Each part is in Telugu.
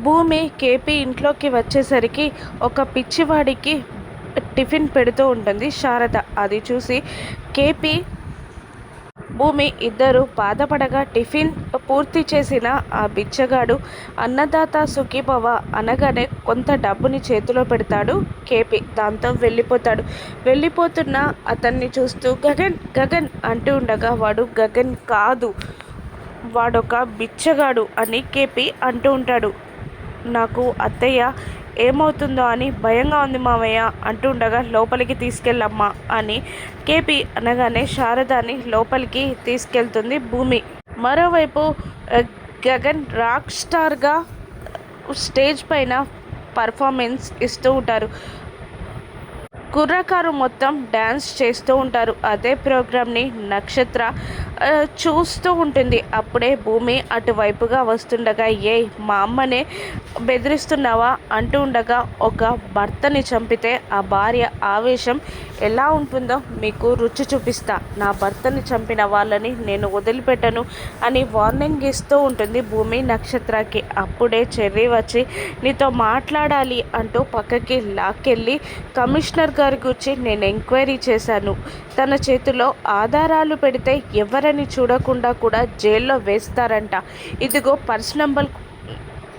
భూమి కేపీ ఇంట్లోకి వచ్చేసరికి ఒక పిచ్చివాడికి టిఫిన్ పెడుతూ ఉంటుంది శారద. అది చూసి కేపీ భూమి ఇద్దరు బాధపడగా టిఫిన్ పూర్తి చేసిన ఆ బిచ్చగాడు అన్నదాత సుఖీభవ అనగానే కొంత డబ్బుని చేతిలో పెడతాడు కేపీ. దాంతో వెళ్ళిపోతాడు. వెళ్ళిపోతున్న అతన్ని చూస్తూ గగన్ గగన్ అంటూ ఉండగా వాడు గగన్ కాదు, వాడొక బిచ్చగాడు అని కేపీ అంటూ ఉంటాడు. నాకు అత్తయ్య ఏమవుతుందో అని భయంగా ఉంది మావయ్య అంటూ ఉండగా లోపలికి తీసుకెళ్ళమ్మా అని కేపీ అనగానే శారదాని లోపలికి తీసుకెళ్తుంది భూమి. మరోవైపు గగన్ రాక్ స్టార్గా స్టేజ్ పైన పర్ఫార్మెన్స్ ఇస్తూ ఉంటారు. కుర్రకారు మొత్తం డ్యాన్స్ చేస్తూ ఉంటారు. అదే ప్రోగ్రామ్ని నక్షత్ర చూస్తూ ఉంటుంది. అప్పుడే భూమి అటువైపుగా వస్తుండగా ఏ మా అమ్మనే బెదిరిస్తున్నావా అంటూ ఉండగా ఒక భర్తని చంపితే ఆ భార్య ఆవేశం ఎలా ఉంటుందో మీకు రుచి చూపిస్తా, నా భర్తని చంపిన వాళ్ళని నేను వదిలిపెట్టను అని వార్నింగ్ ఇస్తూ ఉంటుంది భూమి నక్షత్రకి. అప్పుడే చెర్రీ వచ్చి నీతో మాట్లాడాలి అంటూ పక్కకి లాక్కెళ్ళి కమిషనర్ గారి గురించి నేను ఎంక్వైరీ చేశాను, తన చేతిలో ఆధారాలు పెడితే ఎవరని చూడకుండా కూడా జైల్లో వేస్తారంట, ఇదిగో పర్స్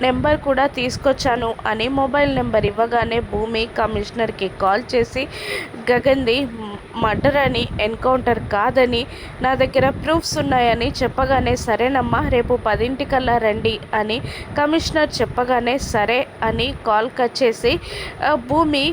నెంబర్ కూడా తీసుకొచ్చాను అని మొబైల్ నెంబర్ ఇవ్వగానే భూమి కమిషనర్కి కాల్ చేసి గగన్ది మర్డర్ అని, ఎన్కౌంటర్ కాదని, నా దగ్గర ప్రూఫ్స్ ఉన్నాయని చెప్పగానే సరేనమ్మా రేపు 10 రండి అని కమిషనర్ చెప్పగానే సరే అని కాల్ కట్ చేసి భూమి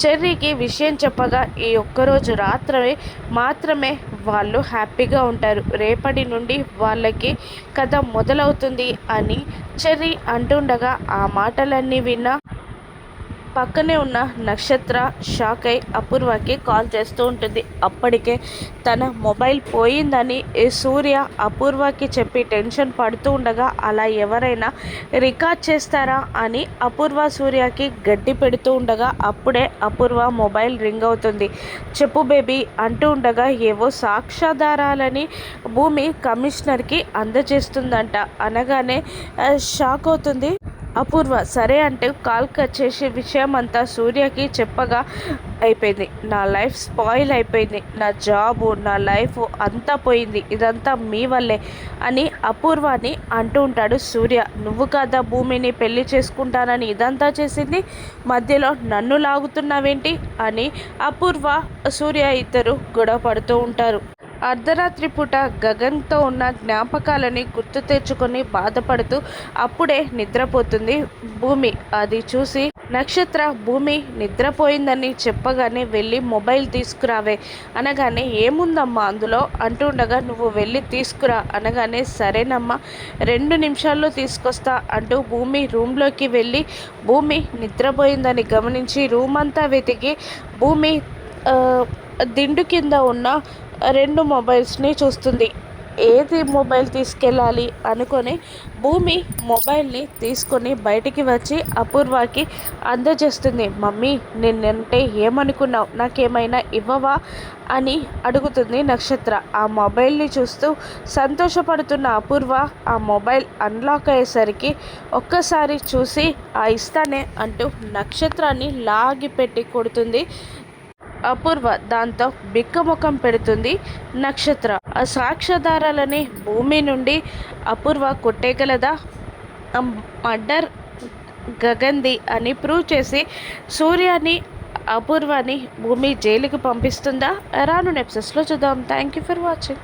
చెర్రీకి విషయం చెప్పగా ఈ ఒక్కరోజు రాత్రి మాత్రమే వాళ్ళు హ్యాపీగా ఉంటారు, రేపటి నుండి వాళ్ళకి కథ మొదలవుతుంది అని చెర్రీ అంటుండగా ఆ మాటలన్నీ విన్న పక్కనే ఉన్న నక్షత్ర షాక్ అయి అపూర్వకి కాల్ చేస్తూ ఉంటుంది. అప్పటికే తన మొబైల్ పోయిందని సూర్య అపూర్వకి చెప్పి టెన్షన్ పడుతూ ఉండగా అలా ఎవరైనా రికార్డ్ చేస్తారా అని అపూర్వ సూర్యకి గడ్డి పెడుతూ ఉండగా అప్పుడే అపూర్వ మొబైల్ రింగ్ అవుతుంది. చెప్పు బేబీ అంటూ ఉండగా ఏవో సాక్ష్యాధారాలని భూమి కమిషనర్కి అందజేస్తుందంట. అనగానే షాక్ అవుతుంది అపూర్వ. సరే అంటే కాల్ కట్ చేసే విషయం అంతా సూర్యకి చెప్పగా అయిపోయింది, నా లైఫ్ స్పాయిల్ అయిపోయింది, నా జాబు నా లైఫ్ అంతా పోయింది, ఇదంతా మీ వల్లే అని అపూర్వాని అంటూ ఉంటాడు సూర్య. నువ్వు కదా భూమిని పెళ్లి చేసుకుంటానని ఇదంతా చేసింది, మధ్యలో నన్ను లాగుతున్నావేంటి అని అపూర్వ సూర్య ఇద్దరు గొడవ పడుతూ ఉంటారు. అర్ధరాత్రి పూట గగన్తో ఉన్న జ్ఞాపకాలని గుర్తు తెచ్చుకొని బాధపడుతూ అప్పుడే నిద్రపోతుంది భూమి. అది చూసి నక్షత్ర భూమి నిద్రపోయిందని చెప్పగానే వెళ్ళి మొబైల్ తీసుకురావే అనగానే ఏముందమ్మా అందులో అంటుండగా నువ్వు వెళ్ళి తీసుకురా అనగానే సరేనమ్మా 2 నిమిషాల్లో తీసుకొస్తా అంటూ భూమి రూమ్లోకి వెళ్ళి భూమి నిద్రపోయిందని గమనించి రూమ్ అంతా వెతికి భూమి దిండు కింద ఉన్న 2 మొబైల్స్ని చూస్తుంది. ఏది మొబైల్ తీసుకెళ్ళాలి అనుకొని భూమి మొబైల్ని తీసుకొని బయటికి వచ్చి అపూర్వకి అందజేస్తుంది. మమ్మీ నిన్నంటే ఏమనుకున్నావు, నాకేమైనా ఇవ్వవా అని అడుగుతుంది నక్షత్ర. ఆ మొబైల్ని చూస్తూ సంతోషపడుతున్న అపూర్వ ఆ మొబైల్ అన్లాక్ అయ్యేసరికి ఒక్కసారి చూసి ఇస్తానే అంటూ నక్షత్రాన్ని లాగి పెట్టి కొడుతుంది అపూర్వ. దాంతో బిక్కముఖం పెడుతుంది నక్షత్ర. ఆ సాక్ష్యాధారాలని భూమి నుండి అపూర్వ కొట్టేయగలదా, మర్డర్ గగన్ది అని ప్రూవ్ చేసి సూర్యాని అపూర్వని భూమి జైలుకి పంపిస్తుందా? రాను ఎపిసోడ్స్లో చూద్దాం. Thank you for watching.